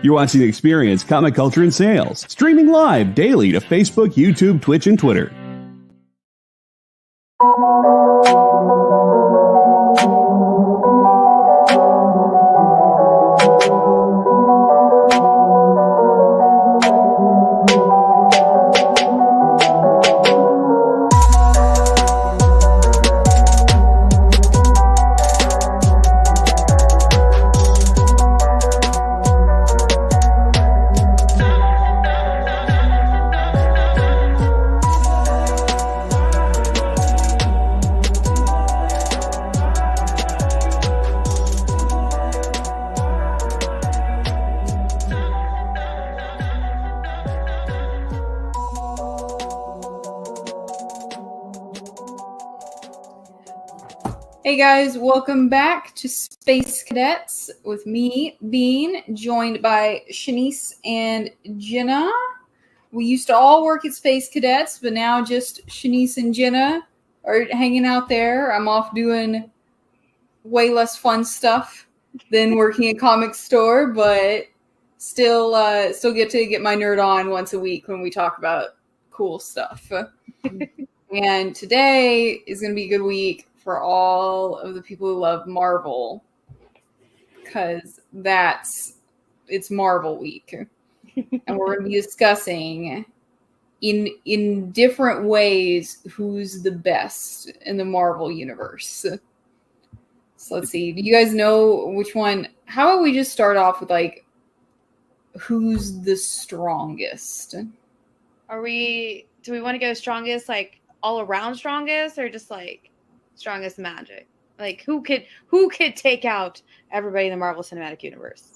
You're watching Experience Comic Culture and Sales, streaming live daily to Facebook, YouTube, Twitch, and Twitter. Hey guys, welcome back to Space Cadets with me, Bean, joined by Shanice and Jenna. We used to all work at Space Cadets, but now just Shanice and Jenna are hanging out there. I'm off doing way less fun stuff than working at a comic store, but still get to get my nerd on once a week when we talk about cool stuff. And today is going to be a good week for all of the people who love Marvel, because it's Marvel week. And we're going to be discussing in different ways who's the best in the Marvel universe. So let's see. Do you guys know which one? How about we just start off with like who's the strongest? Do we want to go strongest, like all around strongest, or just like strongest magic? Like who could take out everybody in the Marvel Cinematic Universe?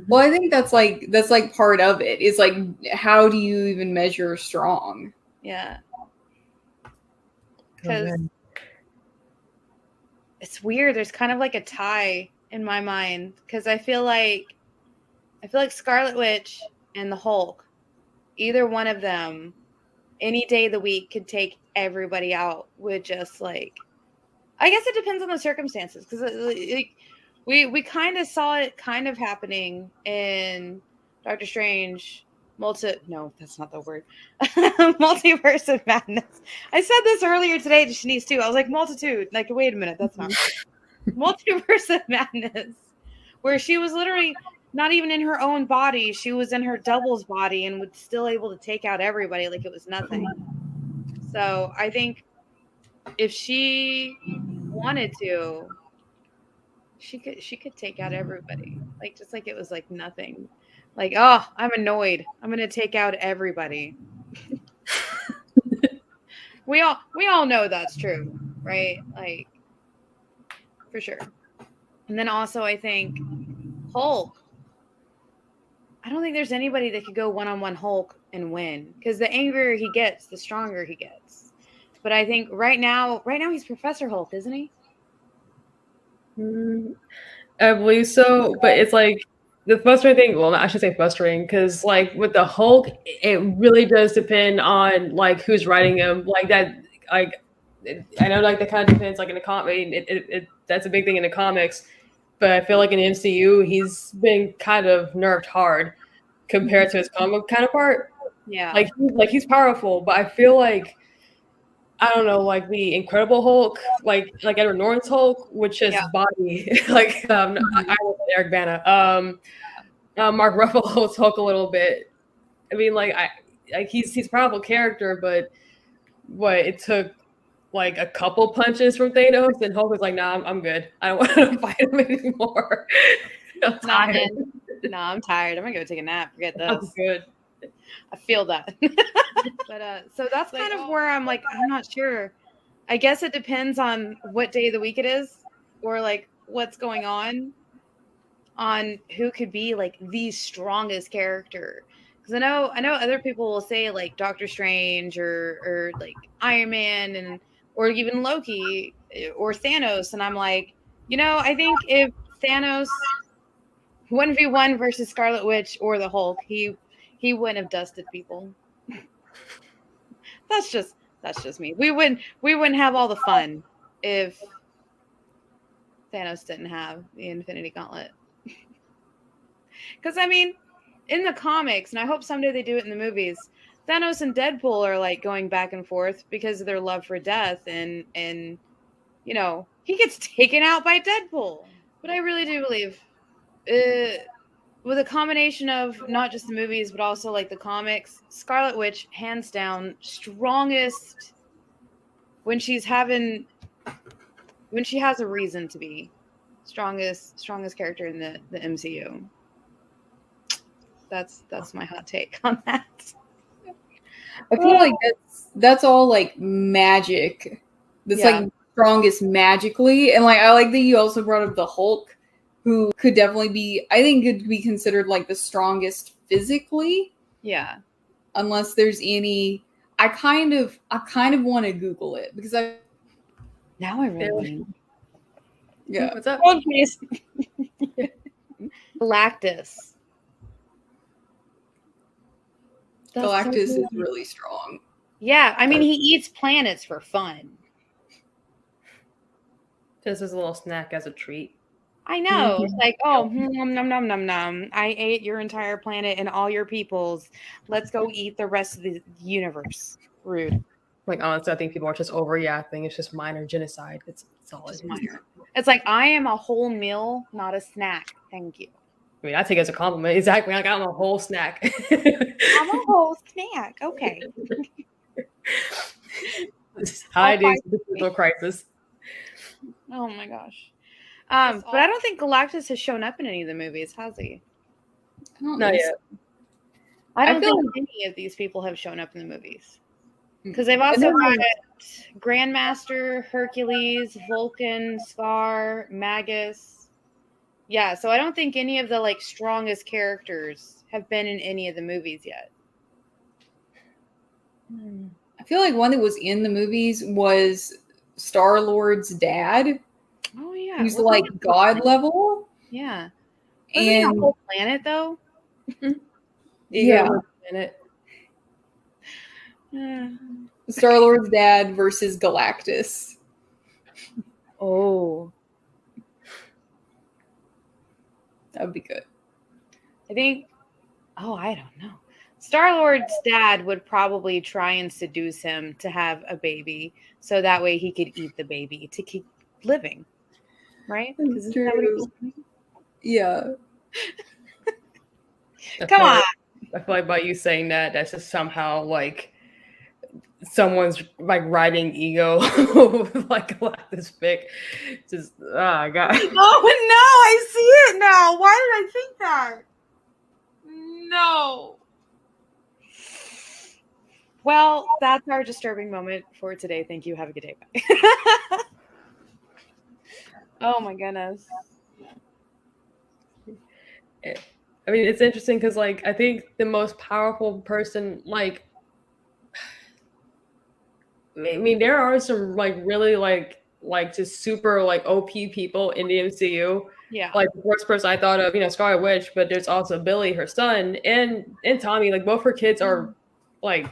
Well, I think that's like part of it. Is like, how do you even measure strong? Yeah. Because it's weird. There's kind of like a tie in my mind, because I feel like Scarlet Witch and the Hulk, either one of them, any day of the week could take everybody out with just like, I guess it depends on the circumstances, because we kind of saw it kind of happening in Doctor Strange. No, that's not the word. Multiverse of Madness. I said this earlier today to Shanice too. I was like, multitude. Like, wait a minute, that's not right. Multiverse of Madness, where she was literally not even in her own body. She was in her double's body and was still able to take out everybody like it was nothing. So I think if she wanted to, she could take out everybody, like just like it was like nothing. Like, oh, I'm annoyed, I'm gonna take out everybody. we all know that's true, right? Like, for sure. And then also I think Hulk, I don't think there's anybody that could go one-on-one Hulk and win, because the angrier he gets, the stronger he gets. But I think right now he's Professor Hulk, isn't he? I believe so, but it's like the frustrating thing. Well, I should say frustrating, because like with the Hulk, it really does depend on like who's writing him. Like that, like I know like that kind of depends. Like in the comic, that's a big thing in the comics. But I feel like in the MCU, he's been kind of nerfed hard compared to his comic counterpart. Yeah, like he's powerful, but I feel like, I don't know, like the Incredible Hulk, like Edward Norton's Hulk, which is body, like I was Eric Bana, Mark Ruffalo's Hulk a little bit. I mean, like he's a powerful character, but it took like a couple punches from Thanos, and Hulk was like, "Nah, I'm good. I don't want to fight him anymore. I'm tired. I'm tired. I'm gonna go take a nap. Forget this. I'm good." I feel that. But so that's kind of where I'm like, I'm not sure. I guess it depends on what day of the week it is, or like what's going on who could be like the strongest character. Because I know other people will say like Doctor Strange or like Iron Man or even Loki or Thanos, and I'm like, I think if Thanos 1v1 versus Scarlet Witch or the Hulk, he wouldn't have dusted people. That's just me. We wouldn't have all the fun if Thanos didn't have the Infinity Gauntlet. Because I mean, in the comics, and I hope someday they do it in the movies, Thanos and Deadpool are like going back and forth because of their love for death, and you know, he gets taken out by Deadpool. But I really do believe, with a combination of not just the movies but also like the comics, Scarlet Witch, hands down, strongest when she has a reason to be strongest character in the MCU. That's my hot take on that. I feel like that's all like magic. That's like strongest magically, and like I like that you also brought up the Hulk, who could definitely be, I think, could be considered like the strongest physically. Yeah. Unless there's any, I kind of want to Google it because now I really yeah. What's up? Galactus. Galactus is really strong. Yeah, I mean, he eats planets for fun. Just as a little snack as a treat. I know. It's like, oh, nom, nom, nom, nom, nom. I ate your entire planet and all your peoples. Let's go eat the rest of the universe. Rude. Like, honestly, I think people are just overreacting. It's just minor genocide. It's all Just minor. It's like, I am a whole meal, not a snack. Thank you. I mean, I take it as a compliment. Exactly. Like, I'm a whole snack. I'm a whole snack. Okay. Hiding the crisis. Oh my gosh. But I don't think Galactus has shown up in any of the movies, has he? Not yet. I don't think any of these people have shown up in the movies. Because they've also got Grandmaster, Hercules, Vulcan, Scar, Magus. Yeah, so I don't think any of the like strongest characters have been in any of the movies yet. I feel like one that was in the movies was Star-Lord's dad. Oh yeah, who's like god level. Yeah, and a whole planet though. Yeah, planet. Star-Lord's dad versus Galactus. Oh, that would be good. I think. Oh, I don't know. Star-Lord's dad would probably try and seduce him to have a baby, so that way he could eat the baby to keep living. Right? That's true. Yeah. Come on. I feel like by you saying that, that's just somehow like someone's like riding ego like Galactus fic. Just God. Oh no, I see it now. Why did I think that? No. Well, that's our disturbing moment for today. Thank you. Have a good day. Bye. Oh my goodness. I mean, it's interesting because, like, I think the most powerful person, like, I mean, there are some like really like just super like OP people in the MCU. Yeah. Like the first person I thought of, Scarlet Witch, but there's also Billy, her son, and Tommy. Like both her kids are like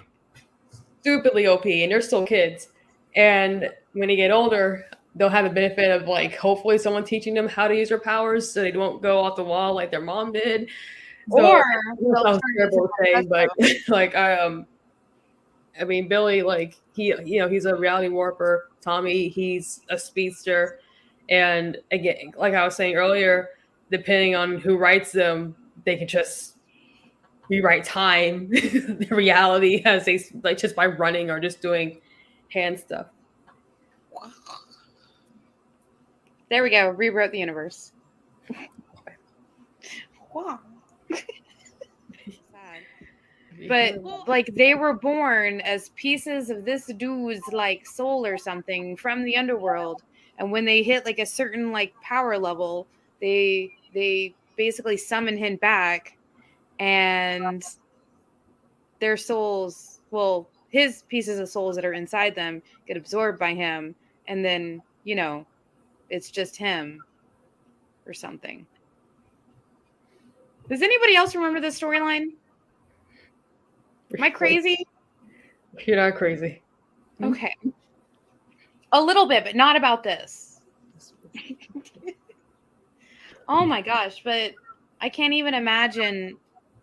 stupidly OP, and they're still kids. And when they get older, they'll have the benefit of like hopefully someone teaching them how to use their powers, so they don't go off the wall like their mom did. So, or sounds terrible to say, but like I mean, Billy, like he's a reality warper. Tommy, he's a speedster. And again, like I was saying earlier, depending on who writes them, they can just rewrite time, the reality as they like just by running or just doing hand stuff. There we go. Rewrote the universe. Wow. But like they were born as pieces of this dude's like soul or something from the underworld, and when they hit like a certain like power level, they basically summon him back, and their souls, well, his pieces of souls that are inside them get absorbed by him, and then it's just him or something. Does anybody else remember this storyline? Am I crazy? You're not crazy. Okay. A little bit, but not about this. Oh my gosh, but I can't even imagine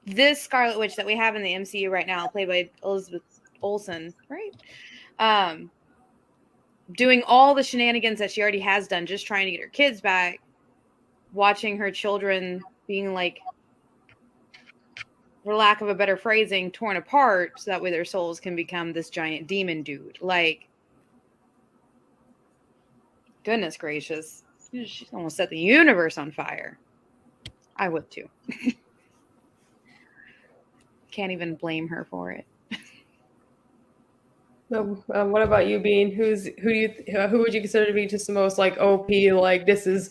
this Scarlet Witch that we have in the MCU right now, played by Elizabeth Olsen, right? Doing all the shenanigans that she already has done, just trying to get her kids back, watching her children being like, for lack of a better phrasing, torn apart so that way their souls can become this giant demon dude. Like, goodness gracious. She almost set the universe on fire. I would too. Can't even blame her for it. So, what about you, Bean? Who would you consider to be just the most like OP? Like, this is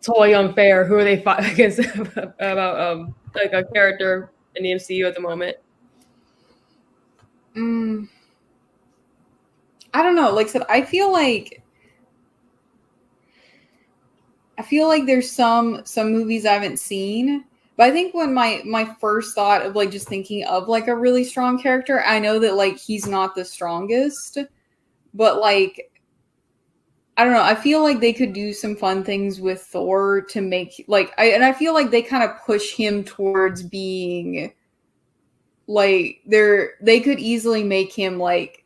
totally unfair. Who are they fighting against about like a character in the MCU at the moment? I don't know. Like I said, I feel like there's some movies I haven't seen. But I think when my first thought of like just thinking of like a really strong character, I know that like he's not the strongest, but like I don't know, I feel like they could do some fun things with Thor to make like I feel like they kind of push him towards being like they could easily make him like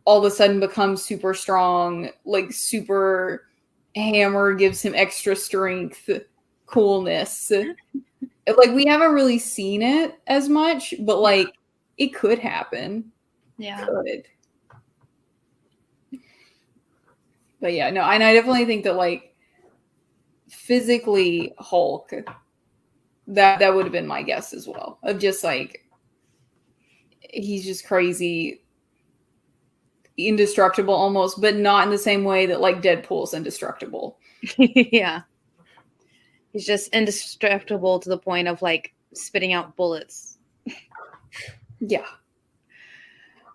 all of a sudden become super strong, like super hammer gives him extra strength, coolness. Like, we haven't really seen it as much, but, like, it could happen. Yeah. Could. But, yeah, no, and I definitely think that, like, physically Hulk, that would have been my guess as well. Of just, like, he's just crazy, indestructible almost, but not in the same way that, like, Deadpool's indestructible. Yeah. He's just indestructible to the point of like spitting out bullets. Yeah.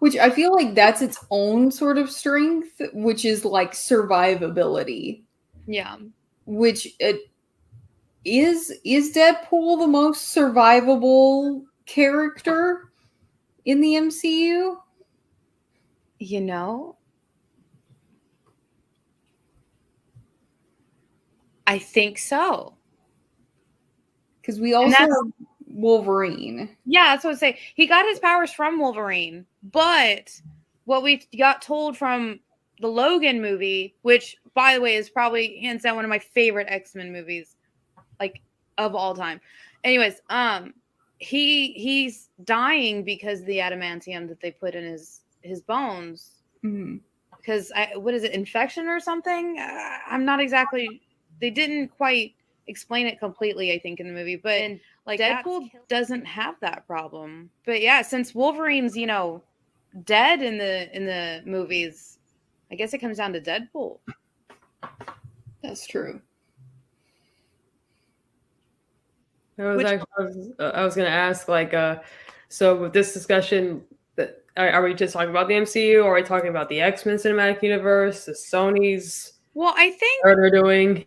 Which I feel like that's its own sort of strength, which is like survivability. Yeah. Which is Deadpool the most survivable character in the MCU? You know? I think so. Because we also have Wolverine. Yeah, that's what I say. He got his powers from Wolverine, but what we got told from the Logan movie, which, by the way, is probably hands down one of my favorite X-Men movies, like, of all time. Anyways, he's dying because of the adamantium that they put in his bones. Mm-hmm. Because what is it, infection or something? I'm not exactly. They didn't quite explain it completely, I think, in the movie, but like Deadpool doesn't have that problem. But yeah, since Wolverine's, dead in the movies, I guess it comes down to Deadpool. That's true. I was going to ask, like, so with this discussion, are we just talking about the MCU, or are we talking about the X-Men cinematic universe, the Sony's? Well, I think what they're doing.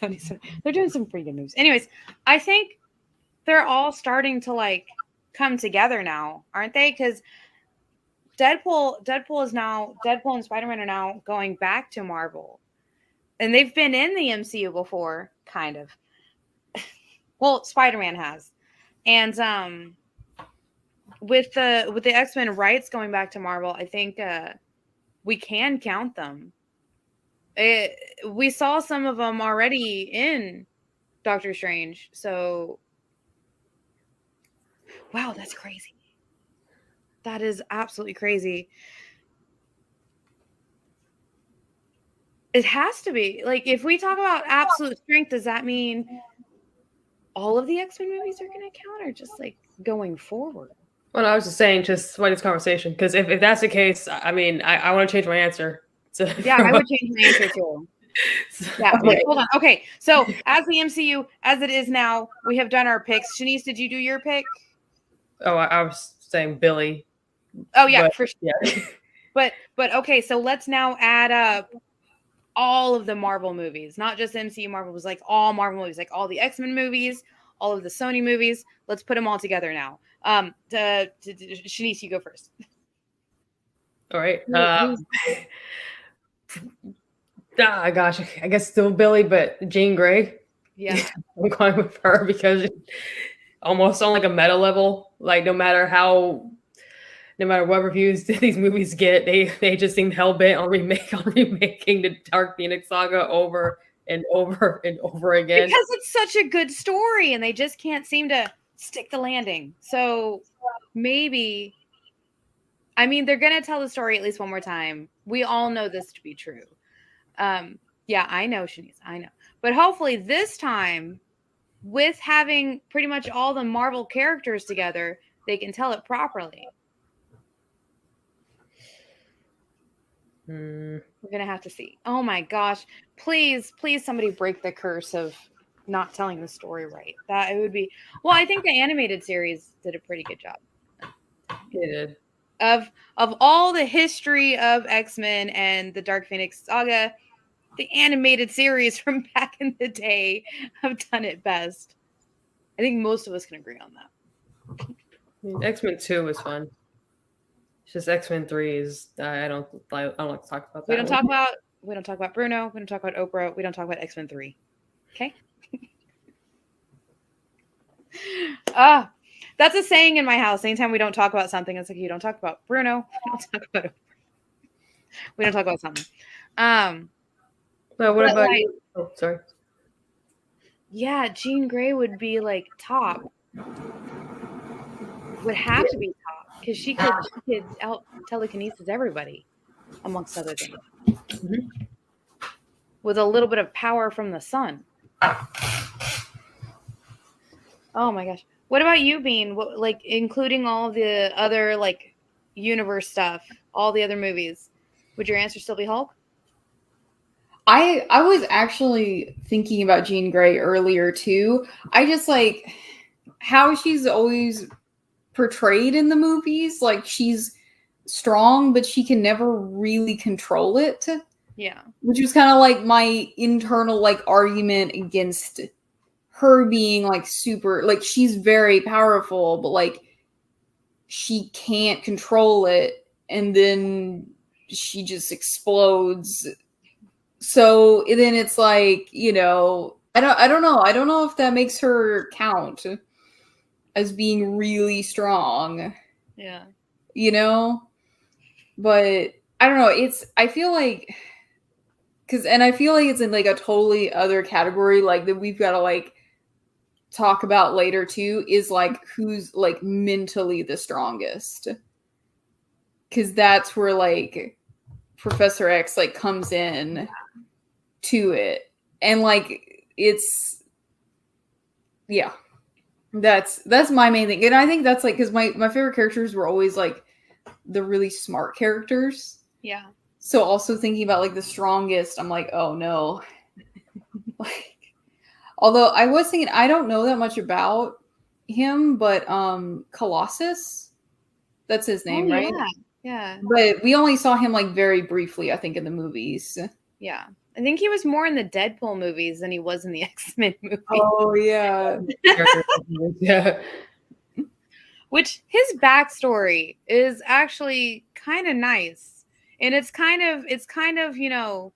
They're doing some pretty good moves. Anyways, I think they're all starting to like come together now, aren't they? Because Deadpool and Spider-Man are now going back to Marvel, and they've been in the MCU before, kind of. Well, Spider-Man has, and with the X-Men rights going back to Marvel, I think we can count them. We saw some of them already in Doctor Strange, so wow, that's crazy. That is absolutely crazy. It has to be. Like, if we talk about absolute strength, does that mean all of the X-Men movies are going to count, or just like going forward? Well, I was just saying, just for this conversation, because if that's the case, I mean, I want to change my answer. Yeah, I would change my answer too. Yeah, wait, hold on. Okay, so as the MCU, as it is now, we have done our picks. Shanice, did you do your pick? Oh, I was saying Billy. Oh, yeah, for sure. Yeah. But okay, so let's now add up all of the Marvel movies, not just MCU Marvel, was like all Marvel movies, like all the X-Men movies, all of the Sony movies. Let's put them all together now. Shanice, you go first. All right. Gosh, I guess still Billy, but Jean Grey. Yeah. I'm going with her because almost on like a meta level. Like no matter what reviews these movies get, they just seem hell bent on remaking the Dark Phoenix saga over and over and over again. Because it's such a good story and they just can't seem to stick the landing. So maybe, I mean, they're going to tell the story at least one more time. We all know this to be true. Yeah, I know, Shanice, I know. But hopefully this time, with having pretty much all the Marvel characters together, they can tell it properly. We're going to have to see. Oh my gosh. Please somebody break the curse of not telling the story right. That it would be, well, I think the animated series did a pretty good job. It did. Of all the history of X-Men and the Dark Phoenix saga, the animated series from back in the day have done it best. I think most of us can agree on that. X-Men 2 was fun. It's just X-Men 3 is I don't like to talk about that. We don't talk about Bruno. We don't talk about Oprah. We don't talk about X-Men 3. Okay? That's a saying in my house. Anytime we don't talk about something, it's like, you don't talk about Bruno. We don't talk about Oprah. We don't talk about something. Well, what about you? Oh, sorry. Yeah, Jean Grey would be like top. Would have to be top because she could out telekinesis everybody, amongst other things, with a little bit of power from the sun. Oh my gosh! What about you, Bean? What, like, including all the other like universe stuff, all the other movies? Would your answer still be Hulk? I was actually thinking about Jean Grey earlier too. I just like how she's always portrayed in the movies. Like she's strong, but she can never really control it. Yeah. Which was kind of like my internal like argument against her being like super, like she's very powerful, but like she can't control it. And then she just explodes. So then it's like, you know, I don't know. I don't know if that makes her count as being really strong. Yeah. You know? But I don't know. I feel like it's in like a totally other category, like that we've got to like talk about later too, is like who's like mentally the strongest. 'Cause that's where like Professor X like comes in to it, and like it's that's my main thing. And I think that's like because my favorite characters were always like the really smart characters. Yeah. So also thinking about like the strongest, I'm like, oh no. Like, although I was thinking, I don't know that much about him, but Colossus, that's his name, right? Yeah. But we only saw him like very briefly, I think, in the movies. Yeah. I think he was more in the Deadpool movies than he was in the X-Men movie. Oh yeah. Yeah. Which his backstory is actually kind of nice. And it's kind of, you know,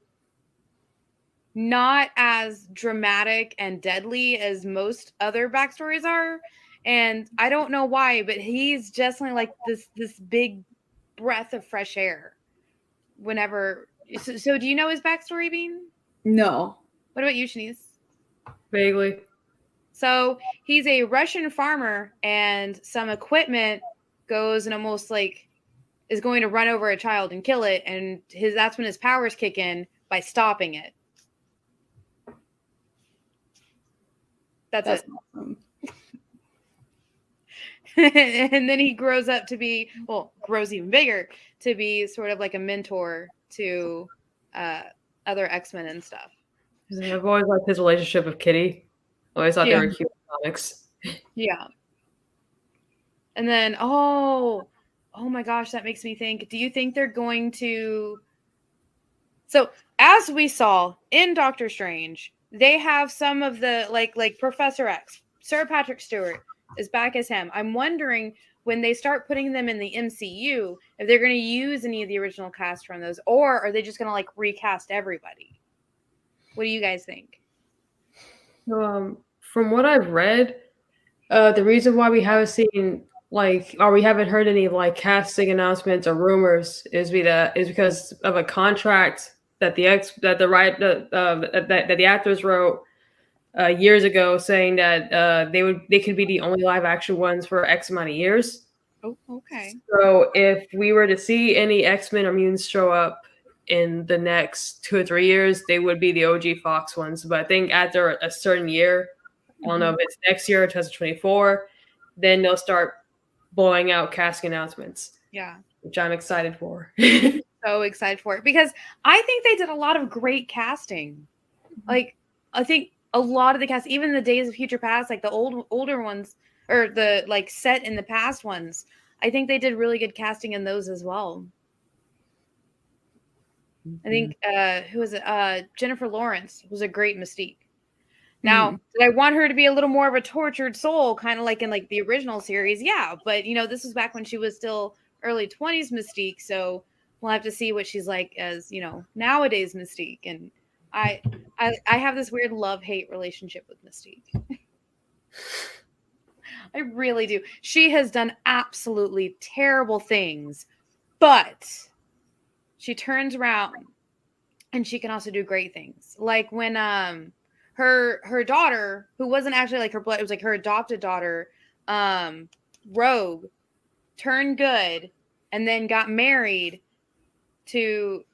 not as dramatic and deadly as most other backstories are. And I don't know why, but he's definitely like this big breath of fresh air whenever. So do you know his backstory, Bean? No. What about you, Shanice? Vaguely. So he's a Russian farmer, and some equipment goes and almost like is going to run over a child and kill it, and that's when his powers kick in by stopping it. That's it. Awesome. And then he grows up to be, grows even bigger to be sort of like a mentor to other X-Men and stuff. I've always liked his relationship with Kitty. I always thought they were cute in comics. Yeah. And then, oh my gosh, that makes me think. Do you think they're going to? So as we saw in Doctor Strange, they have some of the like Professor X, Sir Patrick Stewart is back as him. I'm wondering when they start putting them in the MCU, if they're going to use any of the original cast from those, or are they just going to like recast everybody? What do you guys think? From what I've read, The reason why we haven't seen or we haven't heard any like casting announcements or rumors is because of a contract that the actors wrote years ago, saying that they could be the only live action ones for X amount of years. Oh, okay. So if we were to see any X-Men or mutants show up in the next 2 or 3 years, they would be the OG Fox ones. But I think after a certain year, I don't know if it's next year or 2024, then they'll start blowing out casting announcements. Yeah. Which I'm excited for. So excited for it because I think they did a lot of great casting. Like, I think a lot of the cast, even the Days of Future Past, like the older ones, or the like set in the past ones, I think they did really good casting in those as well. I think who was it? Jennifer Lawrence was a great Mystique. Now, did I want her to be a little more of a tortured soul, kind of like in like the original series? Yeah, but this was back when she was still early 20s Mystique, so we'll have to see what she's like as nowadays Mystique. And I have this weird love-hate relationship with Mystique. I really do. She has done absolutely terrible things, but she turns around and she can also do great things. Like when her daughter, who wasn't actually like her blood, it was like her adopted daughter, Rogue, turned good and then got married to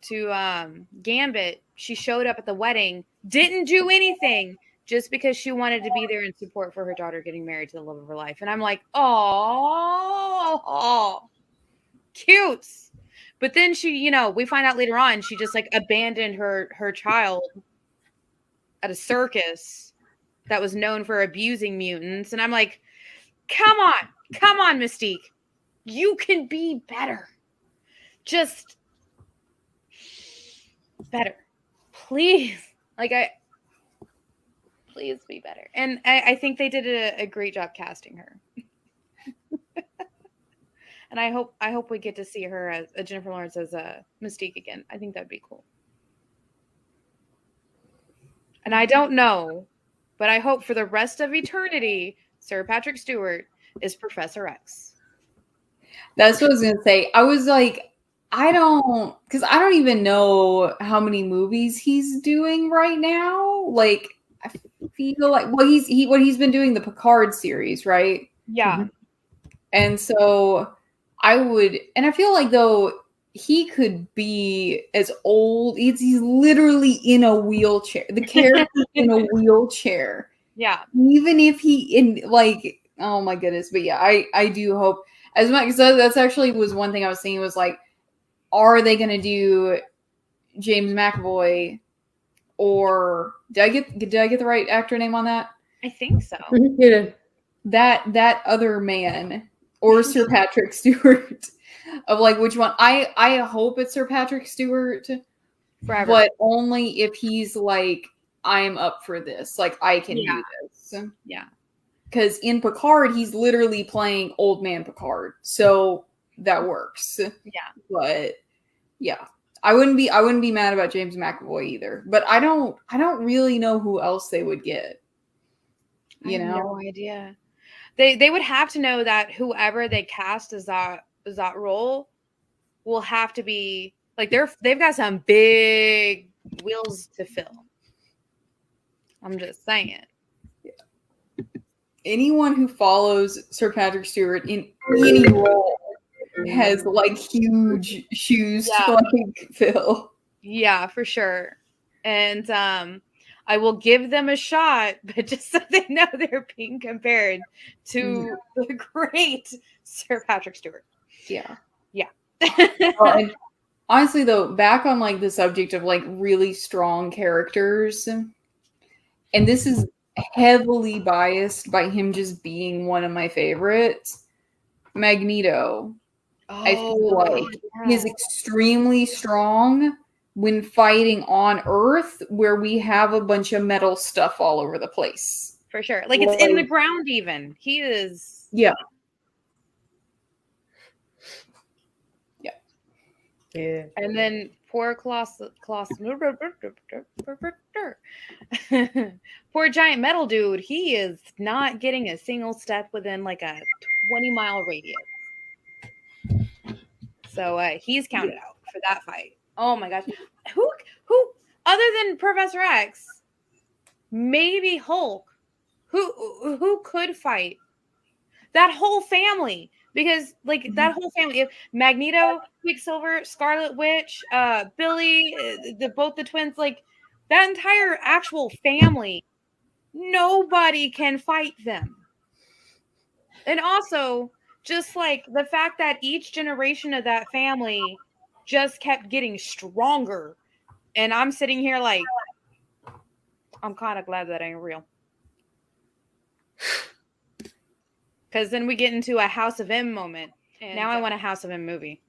Gambit. She showed up at the wedding, didn't do anything, just because she wanted to be there in support for her daughter getting married to the love of her life. And I'm like, oh, cute. But then she, we find out later on, she just like abandoned her child at a circus that was known for abusing mutants. And I'm like, come on, Mystique. You can be better. Just better. Please. Please be better. And I think they did a great job casting her. And I hope we get to see her as Jennifer Lawrence as a Mystique again. I think that'd be cool. And I don't know, but I hope for the rest of eternity, Sir Patrick Stewart is Professor X. That's what I was going to say. I was like, because I don't even know how many movies he's doing right now. Like, I feel like, what he's been doing, the Picard series, right? Yeah. And so I feel like though he could be as old, he's literally in a wheelchair. The character's in a wheelchair. Yeah. Even if oh my goodness. But yeah, I do hope, as much, because that's actually was one thing I was thinking was like, are they going to do James McAvoy, or did I get the right actor name on that? I think so. Yeah. That other man, or Sir Patrick Stewart, of like which one? I hope it's Sir Patrick Stewart, Forever. but only if he's like, I'm up for this, like I can do this. Yeah. Because in Picard, he's literally playing old man Picard, so that works. Yeah. But yeah, I wouldn't be mad about James McAvoy either. But I don't really know who else they would get. I have no idea. They would have to know that whoever they cast as that role will have to be like they've got some big wheels to fill. I'm just saying. Yeah. Anyone who follows Sir Patrick Stewart in any role has like huge shoes to like fill. Yeah, for sure. And I will give them a shot, but just so they know they're being compared to the great Sir Patrick Stewart. Yeah. Yeah. And honestly, though, back on like the subject of like really strong characters, and this is heavily biased by him just being one of my favorites, Magneto. I feel like he's extremely strong when fighting on Earth, where we have a bunch of metal stuff all over the place. For sure. Like, it's in the ground even. He is... Yeah. Yeah. And then Poor giant metal dude. He is not getting a single step within like a 20-mile radius. So he's counted out for that fight. Oh my gosh. Who other than Professor X, maybe Hulk, who could fight that whole family? Because like that whole family, Magneto, Quicksilver, Scarlet Witch, Billy, both the twins, like that entire actual family, nobody can fight them. And also, just like the fact that each generation of that family just kept getting stronger. And I'm sitting here like, I'm kind of glad that ain't real. Because then we get into a House of M moment. And now I want a House of M movie.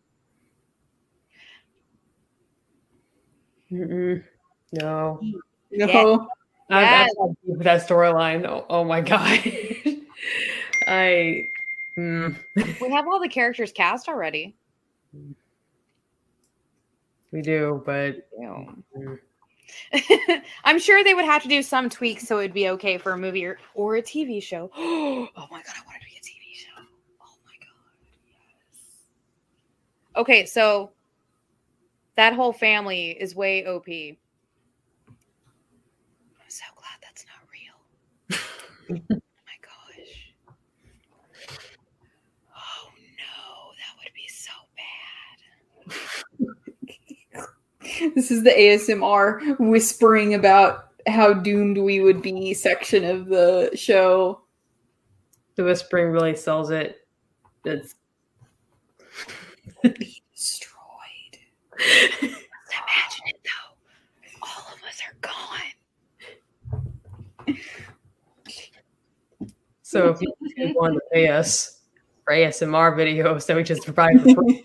No. Yeah. I've with that storyline. Oh my god. We have all the characters cast already. We do, but I'm sure they would have to do some tweaks so it'd be okay for a movie or a TV show. Oh my god, I want it to be a TV show. Oh my god, yes. Okay, so that whole family is way OP. I'm so glad that's not real. Oh my gosh. Oh no, that would be so bad. This is the ASMR whispering about how doomed we would be section of the show. The whispering really sells it. It's be destroyed. Imagine it though. All of us are gone. So if you want to pay us for ASMR videos that we just provide for free.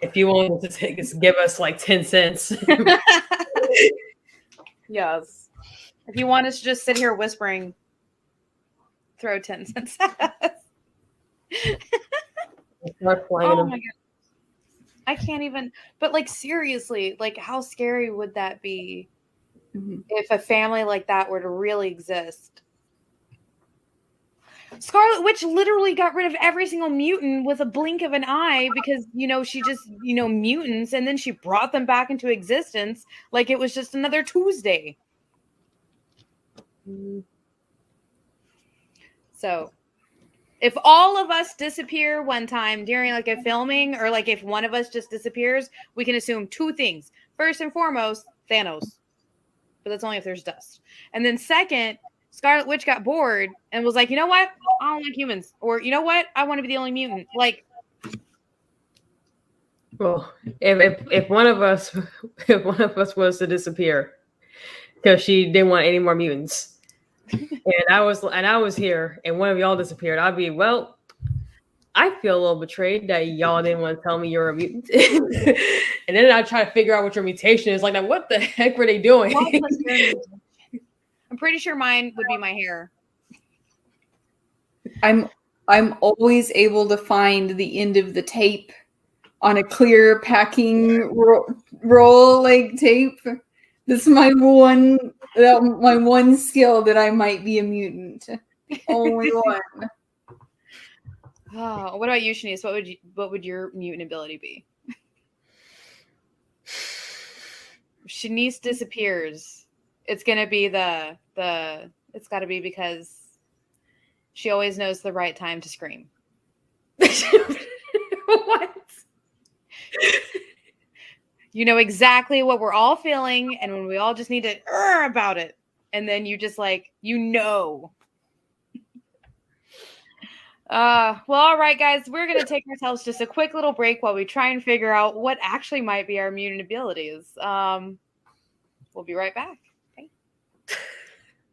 If you want to give us like 10 cents. Yes. If you want us to just sit here whispering, throw 10 cents at us. Oh my god. I can't even, but like seriously, like how scary would that be if a family like that were to really exist? Scarlet Witch literally got rid of every single mutant with a blink of an eye because, she just, mutants, and then she brought them back into existence like it was just another Tuesday. So, if all of us disappear one time during like a filming, or like if one of us just disappears, we can assume two things. First and foremost, Thanos. But that's only if there's dust. And then second, Scarlet Witch got bored and was like, you know what? I don't like humans. Or you know what? I want to be the only mutant. Like, well, if one of us was to disappear because she didn't want any more mutants, and I was here, and one of y'all disappeared, I'd be, well, I feel a little betrayed that y'all didn't want to tell me you're a mutant. And then I try to figure out what your mutation is. Like, now, what the heck were they doing? I'm pretty sure mine would be my hair. I'm always able to find the end of the tape on a clear packing roll like tape. This is my one skill that I might be a mutant. Only one. Oh, what about you, Shanice? What would your mutant ability be? If Shanice disappears, it's gonna be it's gotta be because she always knows the right time to scream. What? You know exactly what we're all feeling, and when we all just need to about it, and then you just like, well, all right, guys, we're going to take ourselves just a quick little break while we try and figure out what actually might be our mutant abilities. We'll be right back. Okay.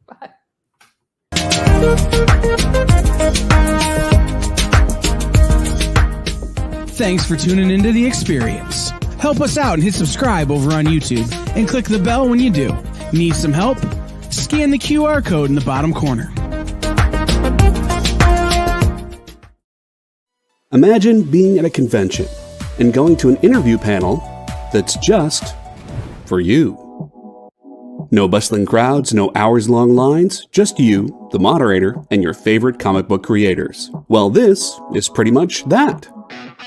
Bye. Thanks for tuning into The Experience. Help us out and hit subscribe over on YouTube and click the bell when you do. Need some help? Scan the QR code in the bottom corner. Imagine being at a convention and going to an interview panel that's just for you. No bustling crowds, no hours-long lines, just you, the moderator, and your favorite comic book creators. Well, this is pretty much that.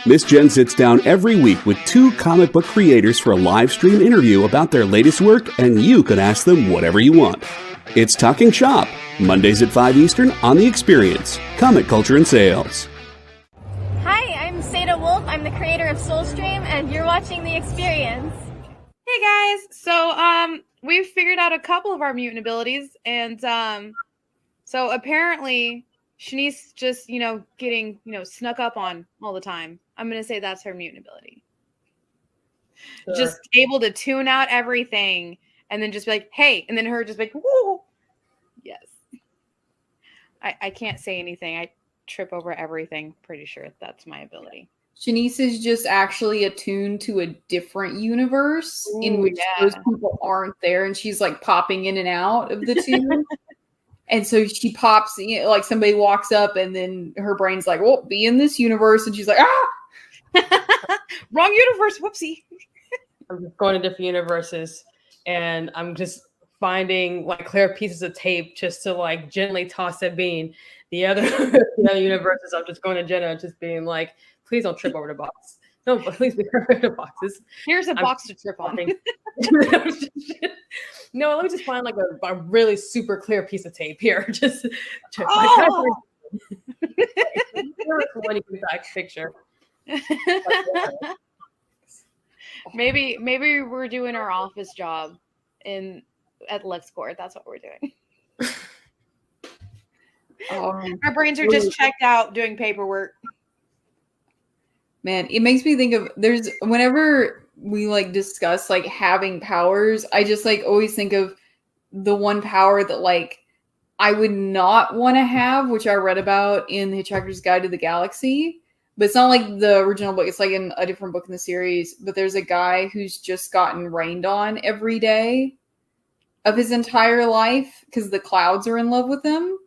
Miss Jen sits down every week with 2 comic book creators for a live stream interview about their latest work, and you can ask them whatever you want. It's Talking Shop, Mondays at 5 Eastern on The Experience, Comic Culture and Sales. Hi, I'm Seda Wolf. I'm the creator of Soulstream, and you're watching The Experience. Hey guys, so we've figured out a couple of our mutant abilities, and so apparently Shanice just getting snuck up on all the time. I'm gonna say that's her mutant ability. Sure. Just able to tune out everything and then just be like, hey, and then her just be like, woo. Yes. I can't say anything. I trip over everything. Pretty sure that's my ability. Shanice is just actually attuned to a different universe in which those people aren't there, and she's like popping in and out of the two. And so she pops, like somebody walks up, and then her brain's like, "Well, be in this universe," and she's like, "Ah, wrong universe, whoopsie." I'm just going to different universes, and I'm just finding like clear pieces of tape just to like gently toss at Bean. The other universes, I'm just going to Jenna, just being like, please don't trip over the box. No, please be over the boxes. Here's a box to trip on. No, let me just find like a really super clear piece of tape here. Just when you get back picture. Maybe we're doing our office job at LexCorp. That's what we're doing. Our brains are just checked out doing paperwork. Man, it makes me think of whenever we like discuss like having powers, I just like always think of the one power that like I would not want to have, which I read about in The Hitchhiker's Guide to the Galaxy. But it's not like the original book. It's like in a different book in the series. But there's a guy who's just gotten rained on every day of his entire life because the clouds are in love with him.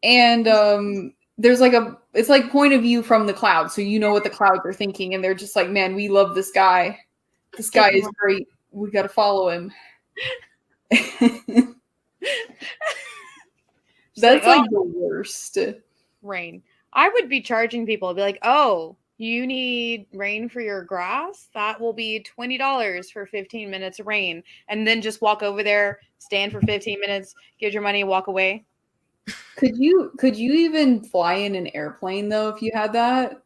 And there's like it's like point of view from the clouds. So you know what the clouds are thinking. And they're just like, man, we love this guy. This guy is great. We got to follow him. That's like the worst. Rain. I would be charging people. I'd be like, oh, you need rain for your grass? That will be $20 for 15 minutes of rain. And then just walk over there, stand for 15 minutes, give your money, walk away. Could you even fly in an airplane though if you had that?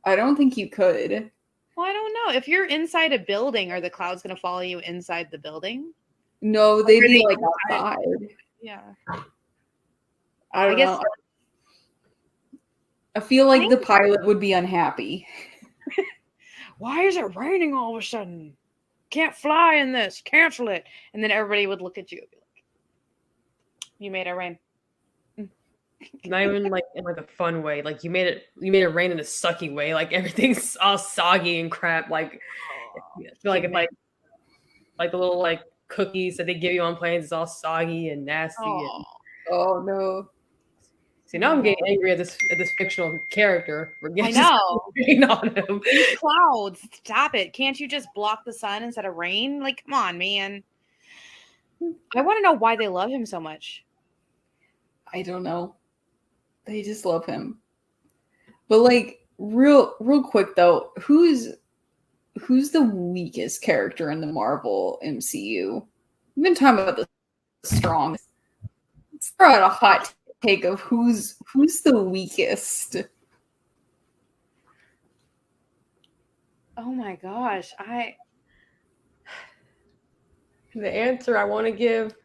I don't think you could. Well, I don't know. If you're inside a building, are the clouds going to follow you inside the building? No, they'd be like outside. Yeah. I guess know. I feel like the pilot would be unhappy. Why is it raining all of a sudden? Can't fly in this. Cancel it. And then everybody would look at you and be like, you made it rain. Not even like in like a fun way. Like you made it rain in a sucky way. Like everything's all soggy and crap. Like I feel like if like the little like cookies that they give you on planes is all soggy and nasty. Oh no. See, now I'm getting angry at this fictional character. I know. On him. These clouds, stop it. Can't you just block the sun instead of rain? Like, come on, man. I want to know why they love him so much. I don't know. They just love him. But like real quick though, who's the weakest character in the Marvel MCU? We've been talking about the strong. Let's throw out a hot take of who's the weakest. Oh my gosh. The answer I want to give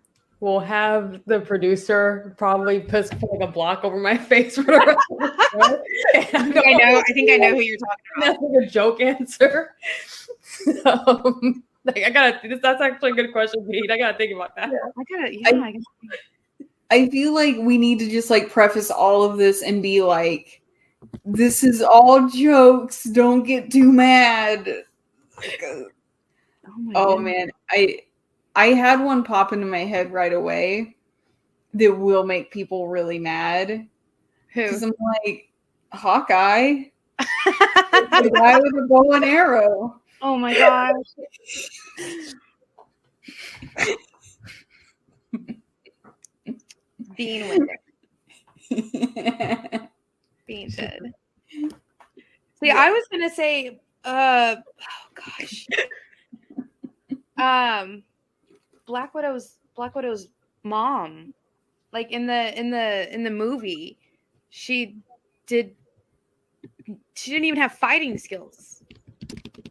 will have the producer probably put like a block over my face for the rest of the show. I think I know who you're talking about. That's like a joke answer. That's actually a good question, Pete. I gotta think about that. I feel like we need to just like preface all of this and be like, this is all jokes. Don't get too mad. Oh man. I had one pop into my head right away that will make people really mad. Who? Because I'm like, Hawkeye. The guy with a bow and arrow. Oh my gosh. Bean with it. Bean did. See, I was gonna say, oh gosh. Black Widow's mom. Like in the movie, she didn't even have fighting skills.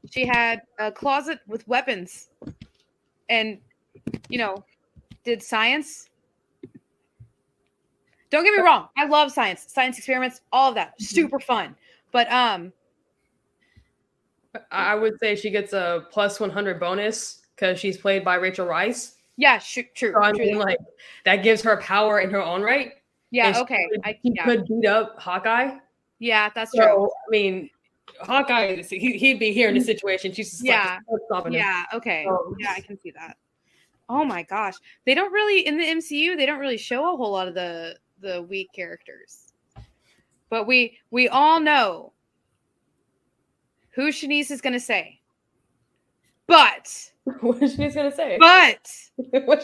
She had a closet with weapons and, did science. Don't get me wrong. I love science experiments, all of that. Super fun. But I would say she gets a plus 100 bonus because she's played by Rachel Weisz. Yeah, true. So I mean, like, that gives her power in her own right. Yeah, okay. She could beat up Hawkeye. Yeah, that's so, true. I mean, Hawkeye, he'd be here in this situation. She's just stopping him. Yeah, okay. Yeah, I can see that. Oh my gosh. They don't really, in the MCU, they don't really show a whole lot of the weak characters. But we all know who Shanice is going to say. But what is Shanice going to say? But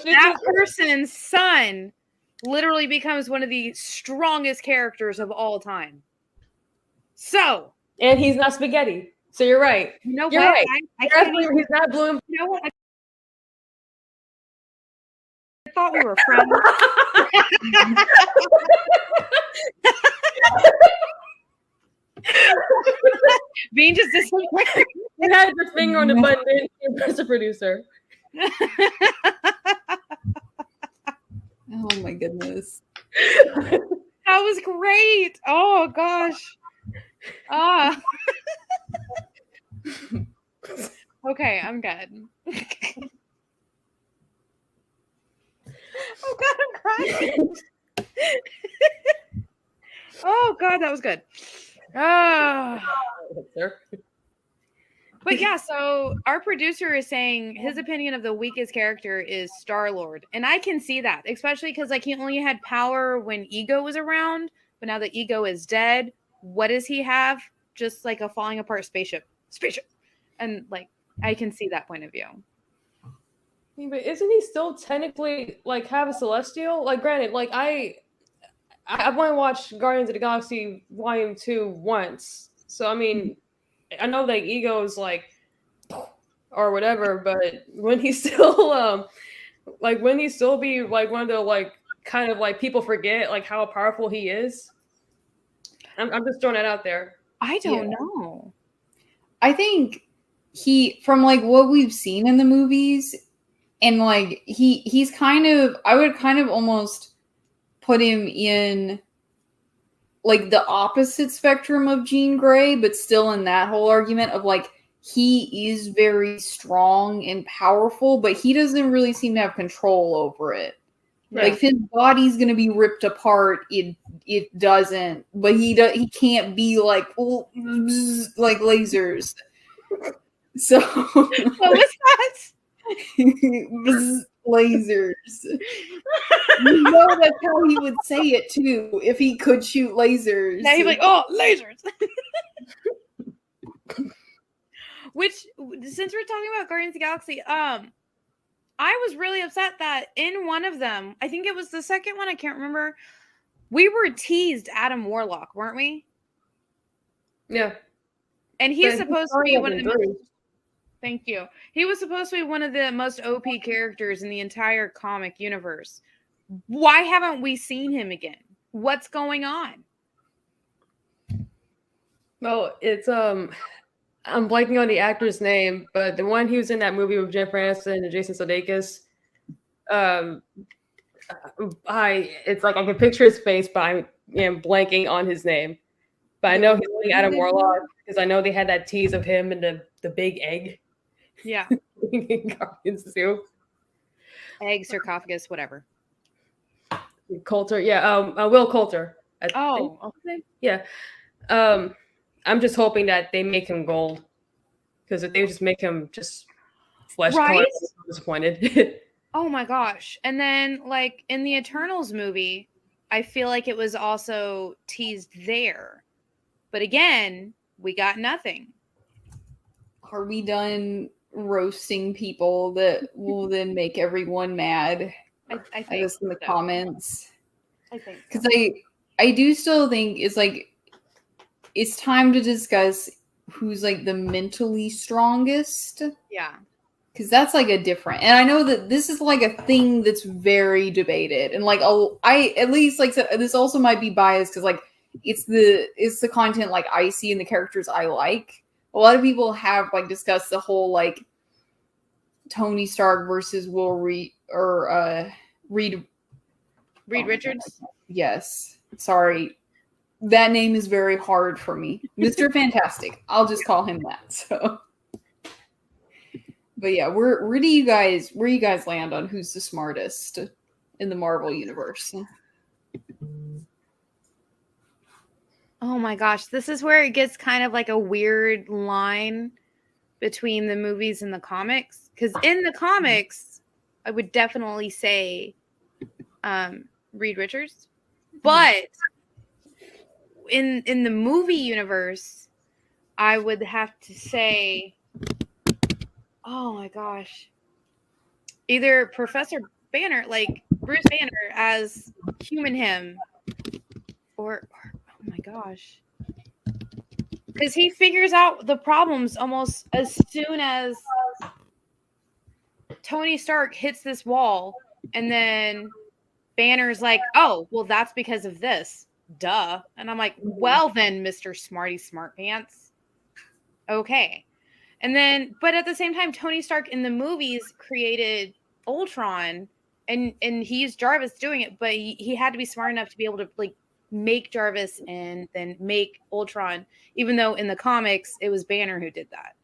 that person's son literally becomes one of the strongest characters of all time. So. And he's not spaghetti. So you're right. You're right. I can't even, he's not blue. You know what? I thought we were friends. Bean just disappeared. He had his finger on the button and press the producer. Oh my goodness. That was great. Oh gosh. Okay, I'm good. Oh god, I'm crying. Oh god, that was good. But yeah, so our producer is saying his opinion of the weakest character is Star-Lord. And I can see that, especially because like he only had power when Ego was around, but now that Ego is dead, what does he have? Just like a falling apart spaceship. And like I can see that point of view. Yeah, but isn't he still technically like have a celestial? Like granted, like I want to watch Guardians of the Galaxy Volume 2 once. So I mean, I know that Ego's like or whatever, but when he still be like one of the like kind of like people forget like how powerful he is. I'm just throwing that out there. I don't know. I think he, from like what we've seen in the movies, and like he's kind of, I would kind of almost put him in like the opposite spectrum of Jean Grey, but still in that whole argument of like he is very strong and powerful, but he doesn't really seem to have control over it. Right. Like if his body's gonna be ripped apart, it doesn't. But he can't be like like lasers. So what was that? Lasers. You know that's how he would say it too if he could shoot lasers. Yeah, he'd be like, "Oh, lasers." Which, since we're talking about Guardians of the Galaxy, I was really upset that in one of them, I think it was the second one, I can't remember, we were teased Adam Warlock, weren't we? Yeah. And he's supposed to be one of the most, thank you. He was supposed to be one of the most OP characters in the entire comic universe. Why haven't we seen him again? What's going on? Well, it's I'm blanking on the actor's name, but the one he was in that movie with Jennifer Aniston and Jason Sudeikis. It's like I can picture his face, but I'm blanking on his name. But I know he's playing Adam Warlock because I know they had that tease of him and the big egg. Yeah. Guardians too. Egg, sarcophagus, whatever. Coulter, yeah. Will Coulter. Okay. Yeah. I'm just hoping that they make him gold, because if they just make him just flesh color, I'm disappointed. Oh my gosh! And then, like in the Eternals movie, I feel like it was also teased there, but again, we got nothing. are we done roasting people that will then make everyone mad? I I guess in the comments. I think so. Because I do still think it's time to discuss who's like the mentally strongest. Yeah. Because that's like a different, and I know that this is like a thing that's very debated, and like I at least like this also might be biased because like it's the content like I see and the characters I like. A lot of people have like discussed the whole like Tony Stark versus Will Reed or Reed Richards. Yes, sorry, that name is very hard for me. Mr. Fantastic. I'll just call him that. So. But yeah, where do you guys land on who's the smartest in the Marvel universe? Oh my gosh, this is where it gets kind of like a weird line between the movies and the comics. Because in the comics, I would definitely say Reed Richards, but in the movie universe, I would have to say. Oh my gosh. Either Professor Banner, like Bruce Banner as Human Him, or oh my gosh. Because he figures out the problems almost as soon as Tony Stark hits this wall, and then Banner's like, oh, well, that's because of this. Duh. And I'm like, well then, Mr. Smarty Smartpants. Okay. And then, but at the same time, Tony Stark in the movies created Ultron, and he used Jarvis doing it, but he had to be smart enough to be able to like make Jarvis and then make Ultron, even though in the comics it was Banner who did that.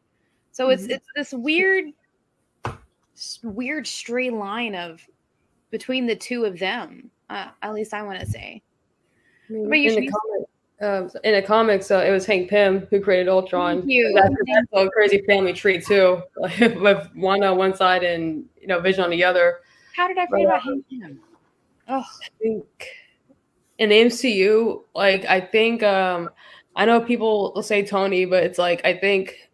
So it's this weird stray line of between the two of them. At least I want to say. In the comics, it was Hank Pym who created Ultron. That's a crazy family tree too, with Wanda on one side and Vision on the other. How did I forget about Hank Pym? Oh, I think in the MCU, like I think I know people will say Tony, but it's like I think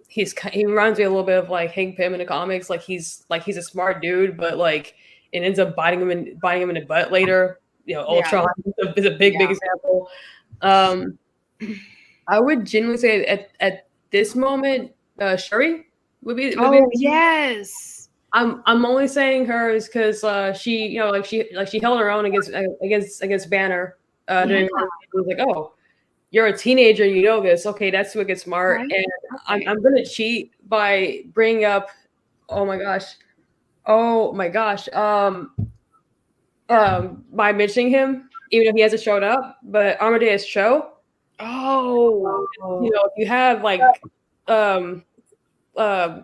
he reminds me a little bit of like Hank Pym in the comics. Like he's a smart dude, but like it ends up biting him in the butt later. Ultron is a big example. I would genuinely say at this moment, Shuri would be. Yes. I'm only saying hers because she held her own against Banner. It was like, oh, you're a teenager, you know this. Okay, that's what gets smart. Right. And I'm gonna cheat by bringing up. Oh my gosh. By mentioning him, even if he hasn't showed up, but Amadeus Cho. Oh, if you have like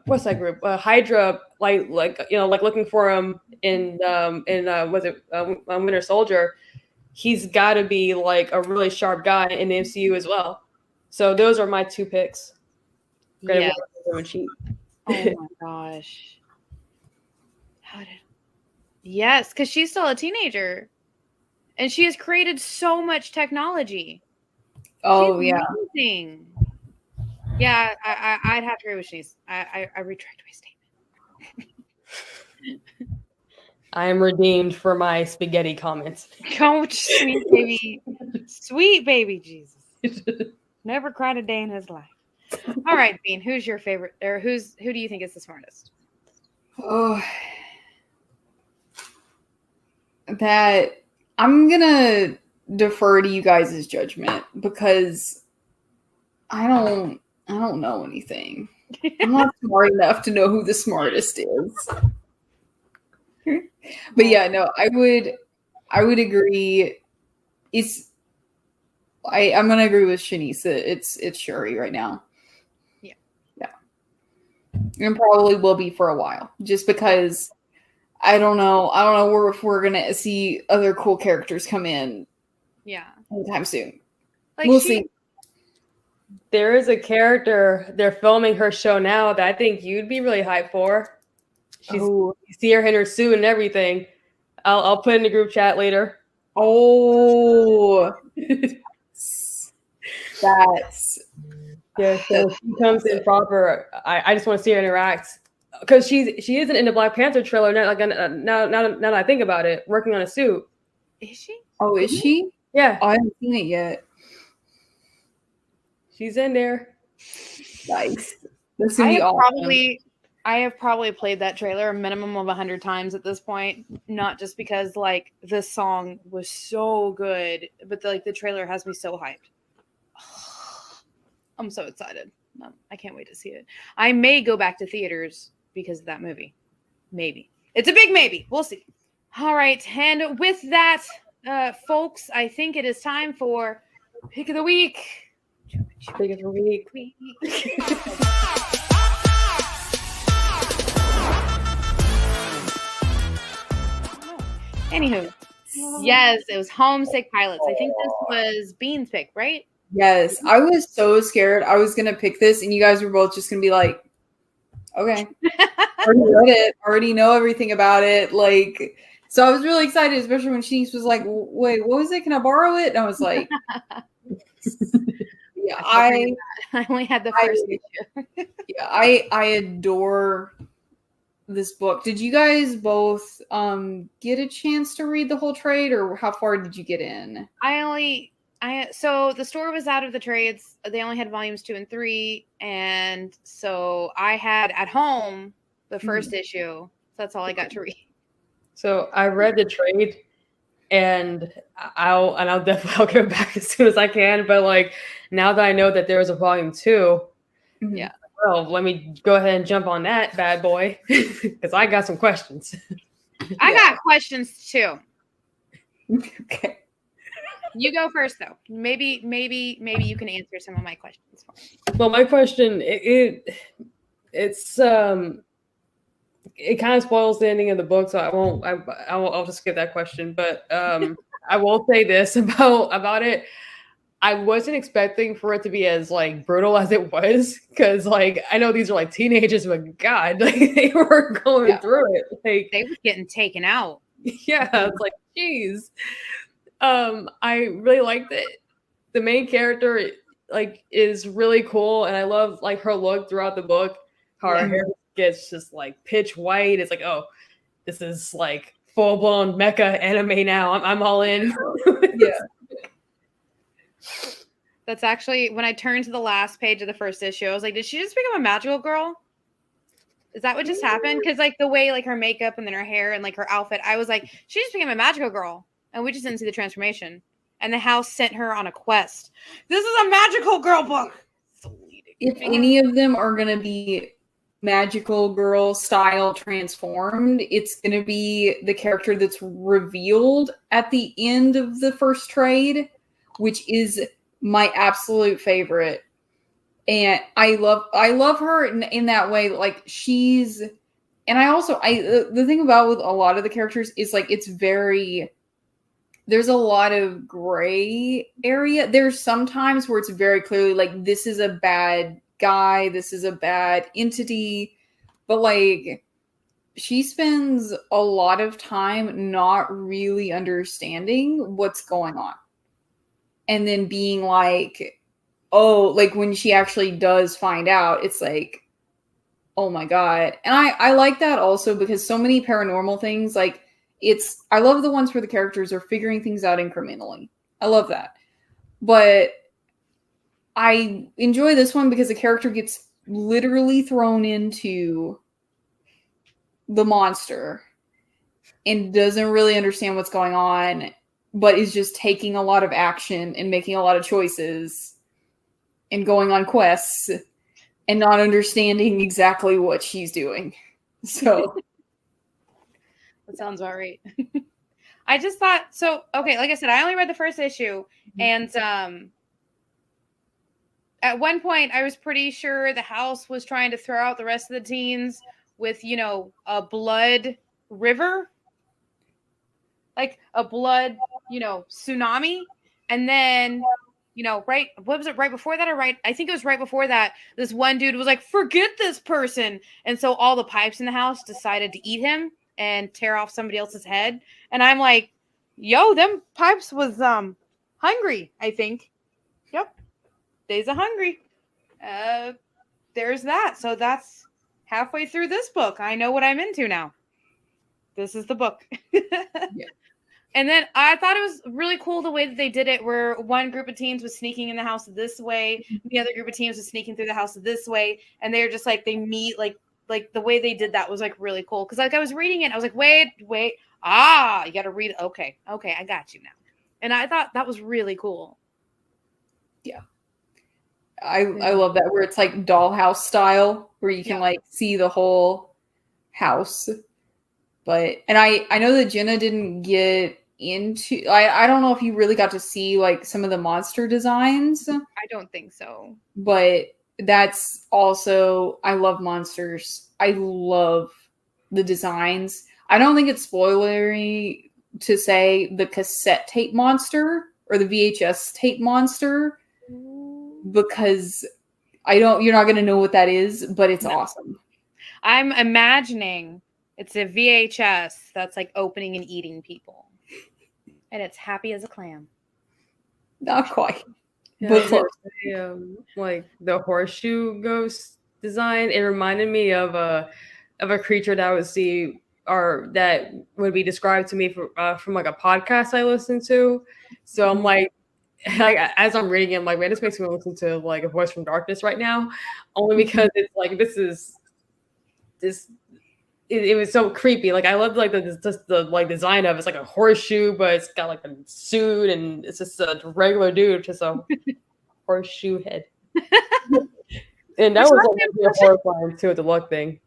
what's that group? Hydra, like looking for him in Winter Soldier. He's got to be like a really sharp guy in the MCU as well. So those are my two picks. Yeah. Oh my gosh. Yes, because she's still a teenager, and she has created so much technology. Oh, she's amazing. Yeah, I'd have to agree with Shanice. I retract my statement. I am redeemed for my spaghetti comments. Don't, sweet baby Jesus. Never cried a day in his life. All right, Bean, who's your favorite, or who do you think is the smartest? Oh, that I'm gonna defer to you guys' judgment because I don't know anything. I'm not smart enough to know who the smartest is. But yeah, no, I would agree. I'm gonna agree with Shanice. It's Shuri right now. Yeah. And probably will be for a while, just because I don't know if we're gonna see other cool characters come in. Yeah. Anytime soon. Like we'll see. There is a character they're filming her show now that I think you'd be really hyped for. You see her in her suit and everything. I'll put in the group chat later. Oh, that's Yeah, so she comes in proper. I just want to see her interact because she isn't in the Black Panther trailer. Now, now that I think about it, working on a suit. Is she? Oh, is she? Yeah, Oh, I haven't seen it yet. she's in there. Nice. That's gonna be awesome. I have probably played that trailer a minimum of 100 times at this point. Not just because like the song was so good, but the trailer has me so hyped. I'm so excited. I can't wait to see it. I may go back to theaters because of that movie. Maybe. It's a big maybe. We'll see. All right. And with that, folks, I think it is time for Pick of the Week. Pick of the Week. Anywho, yes, it was Homesick Pilots. I think this was Bean's pick, right? Yes, I was so scared I was gonna pick this, and you guys were both just gonna be like, "Okay, already read it, already know everything about it." Like, so I was really excited, especially when Shanice was like, "Wait, what was it? Can I borrow it?" And I was like, "Yeah, I only had the first issue." Yeah, I adore this book. Did you guys both get a chance to read the whole trade, or how far did you get in? So the store was out of the trades. They only had volumes 2 and 3, and so I had at home the first issue. So that's all I got to read. So I read the trade, and I'll definitely get back as soon as I can. But like now that I know that there was a volume 2, yeah. Well, let me go ahead and jump on that bad boy because I got some questions. I got questions too. Okay. You go first, though. Maybe you can answer some of my questions for me. Well, my question it kind of spoils the ending of the book, so I'll just skip that question. But I will say this about it. I wasn't expecting for it to be as like brutal as it was, because like I know these are like teenagers, but God, like they were going through it. Like they were getting taken out. Yeah, it's like, geez. I really liked it. The main character like is really cool, and I love like her look throughout the book. How her hair gets just like pitch white. It's like, oh, this is like full blown mecha anime now. I'm all in. Yeah. That's actually when I turned to the last page of the first issue, I was like, did she just become a magical girl? Is that what just happened? Because like the way like her makeup and then her hair and like her outfit, I was like, she just became a magical girl. And we just didn't see the transformation. And the house sent her on a quest. This is a magical girl book. If any of them are going to be magical girl style transformed, it's going to be the character that's revealed at the end of the first trade, which is my absolute favorite. And I love her in that way. Like she's, and the thing about with a lot of the characters is like, there's a lot of gray area. There's some times where it's very clearly like, this is a bad guy, this is a bad entity, but like she spends a lot of time not really understanding what's going on. And then being like, oh, like when she actually does find out, it's like, oh my God. And I like that also because so many paranormal things, like I love the ones where the characters are figuring things out incrementally. I love that. But I enjoy this one because the character gets literally thrown into the monster and doesn't really understand what's going on, but is just taking a lot of action and making a lot of choices and going on quests and not understanding exactly what she's doing. So that sounds about right. I just thought so. Okay, like I said, I only read the first issue, and at one point, I was pretty sure the house was trying to throw out the rest of the teens with, a blood river, like a blood, tsunami, and then. Right? What was it right before that? I think it was right before that. This one dude was like, "Forget this person," and so all the pipes in the house decided to eat him and tear off somebody else's head. And I'm like, "Yo, them pipes was hungry." I think. Yep, days are hungry. there's that. So that's halfway through this book. I know what I'm into now. This is the book. Yeah. And then I thought it was really cool the way that they did it, where one group of teens was sneaking in the house this way, the other group of teens was sneaking through the house this way, and they're just like, they meet, like the way they did that was like really cool. Because like I was reading it, I was like, wait, you got to read it. Okay, I got you now. And I thought that was really cool. Yeah. I love that, where it's like dollhouse style, where you can like see the whole house. But, and I know that Jenna didn't get into, I don't know if you really got to see like some of the monster designs. I don't think so. But that's also, I love monsters. I love the designs. I don't think it's spoilery to say the cassette tape monster or the VHS tape monster, because you're not going to know what that is, but it's awesome. I'm imagining it's a VHS that's like opening and eating people. And it's happy as a clam. Not quite. Yeah, but close. Like the horseshoe ghost design, it reminded me of a creature that I would see, or that would be described to me from like a podcast I listened to. So I'm like as I'm reading it, I'm like, man, this makes me listen to like a Voice from Darkness right now, only because it's like it was so creepy. Like I loved like the like design of it's like a horseshoe, but it's got like a suit, and it's just a regular dude, just a horseshoe head. And that was like horrifying too, the luck thing.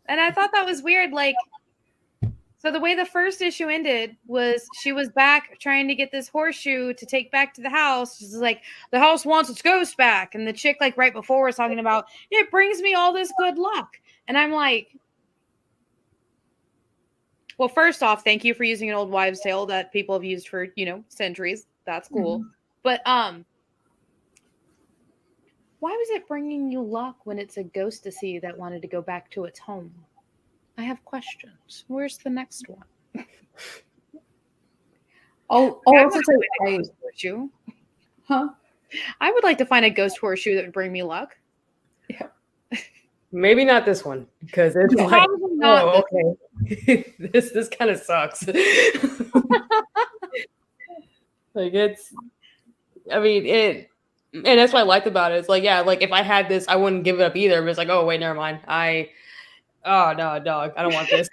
And I thought that was weird. Like, so the way the first issue ended was she was back trying to get this horseshoe to take back to the house. She's like, the house wants its ghost back. And the chick like right before was talking about, it brings me all this good luck. And I'm like, well, first off, thank you for using an old wives' tale that people have used for, centuries. That's cool. Mm-hmm. But why was it bringing you luck when it's a ghostasy that wanted to go back to its home? I have questions. Where's the next one? Also say ghost horseshoe. Huh? I would like to find a ghost horseshoe that would bring me luck. Yeah. Maybe not this one, because it's probably not. Okay. This kind of sucks. Like and that's what I liked about it. It's like, yeah, like if I had this, I wouldn't give it up either. But it's like, oh wait, never mind. Oh no, dog, I don't want this.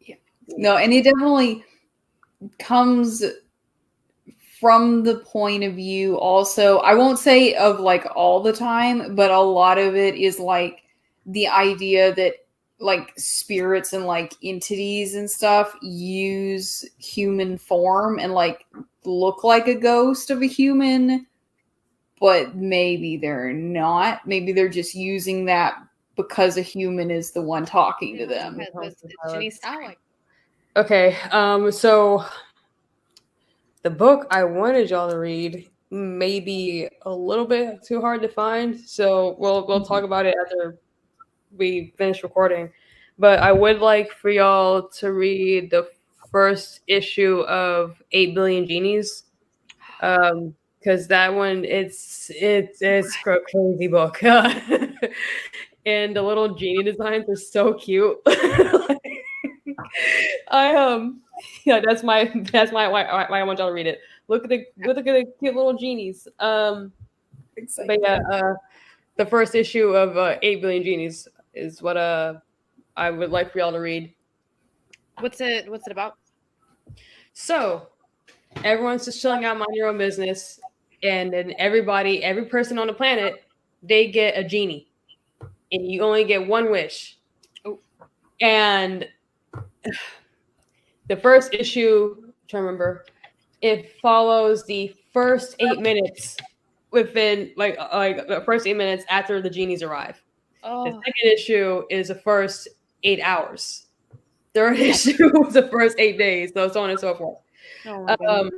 Yeah. No, and it definitely comes from the point of view also, I won't say of like all the time, but a lot of it is like the idea that like spirits and like entities and stuff use human form and like look like a ghost of a human, but maybe they're not. Maybe they're just using that because a human is the one talking to them. Okay, so the book I wanted y'all to read may be a little bit too hard to find, so we'll talk about it after we finish recording. But I would like for y'all to read the first issue of 8 Billion Genies, because that one it's a crazy book, and the little genie designs are so cute. That's why I want y'all to read it. Look at the cute little genies. But yeah, the first issue of 8 Billion Genies is what I would like for y'all to read. What's it about? So everyone's just chilling out, mind your own business, and then every person on the planet, they get a genie, and you only get one wish. Oh. And the first issue, I'm trying to remember, it follows the first 8 minutes within like the first 8 minutes after the genies arrive. Oh. The second issue is the first 8 hours. Third issue is the first 8 days, so on and so forth. Oh,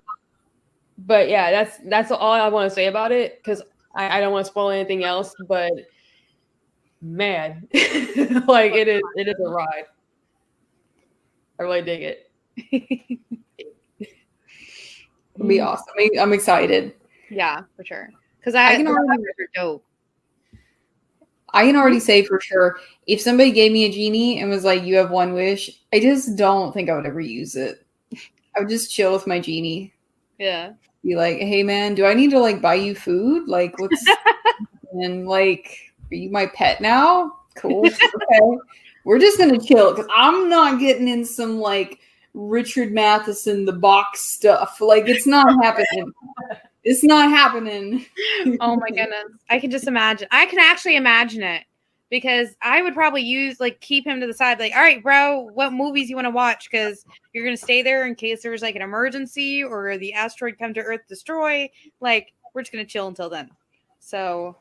but yeah, that's all I want to say about it, because I don't want to spoil anything else. But man, like it is a ride. I really dig it. It'll be awesome. I'm excited. Yeah, for sure. Because I can already dope. I can already say for sure, if somebody gave me a genie and was like, "You have one wish," I just don't think I would ever use it. I would just chill with my genie. Yeah. Be like, "Hey man, do I need to like buy you food? Like, what's and like, are you my pet now? Cool. Okay, we're just gonna chill because I'm not getting in some like Richard Matheson the box stuff. Like, it's not happening. It's not happening." Oh my goodness. I can just imagine. I can actually imagine it because I would probably keep him to the side, like, all right, bro, what movies you want to watch? Because you're going to stay there in case there's like an emergency or the asteroid come to Earth destroy. Like, we're just going to chill until then. So.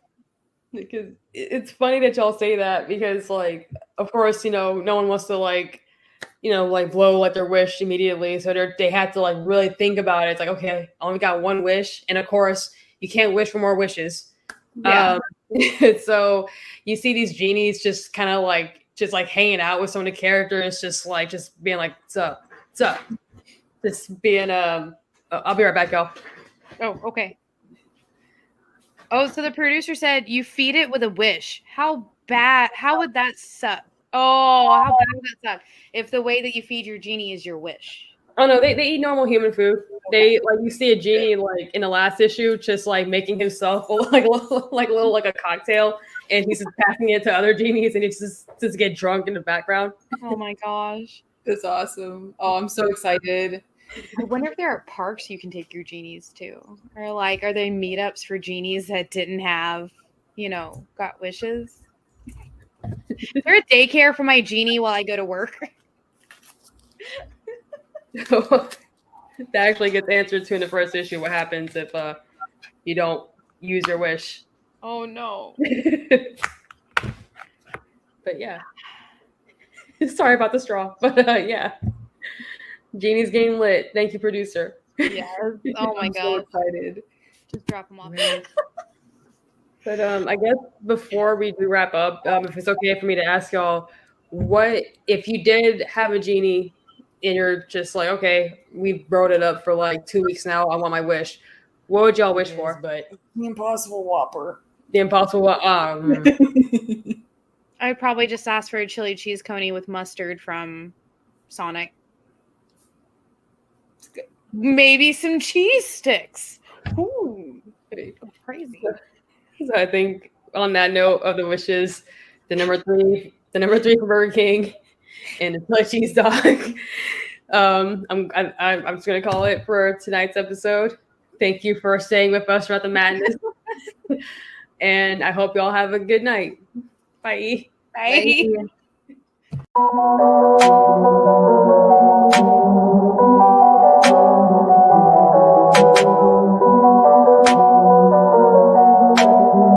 Because it's funny that y'all say that because, like, of course, no one wants to, like, blow like their wish immediately. So they had to like really think about it. It's like, okay, I only got one wish. And of course, you can't wish for more wishes. Yeah. So you see these genies just kind of like, hanging out with some of the characters, just being like, what's up? What's up? Just being, I'll be right back, y'all. Oh, okay. Oh, so the producer said you feed it with a wish. How would that suck? Oh, how bad would that suck if the way that you feed your genie is your wish? Oh no, they eat normal human food. They like you see a genie like in the last issue, just like making himself like a cocktail, and he's just passing it to other genies, and he just get drunk in the background. Oh my gosh, That's awesome! Oh, I'm so excited. I wonder if there are parks you can take your genies to, or like, are there meetups for genies that didn't have, got wishes? Is there a daycare for my genie while I go to work? That actually gets answered to in the first issue. What happens if you don't use your wish? Oh no! But yeah, sorry about the straw. But yeah, genie's getting lit. Thank you, producer. Yeah. Oh my I'm god! so excited. Just drop them off. But I guess before we do wrap up, if it's okay for me to ask y'all, what if you did have a genie and you're just like, okay, we've brought it up for like 2 weeks now, I want my wish. What would y'all wish for? But the Impossible Whopper. The Impossible I'd probably just ask for a chili cheese coney with mustard from Sonic. Maybe some cheese sticks. Ooh, crazy. So I think on that note of the wishes, the number three for Burger King, and the chili cheese dog. I'm just gonna call it for tonight's episode. Thank you for staying with us throughout the madness, and I hope y'all have a good night. Bye. Bye.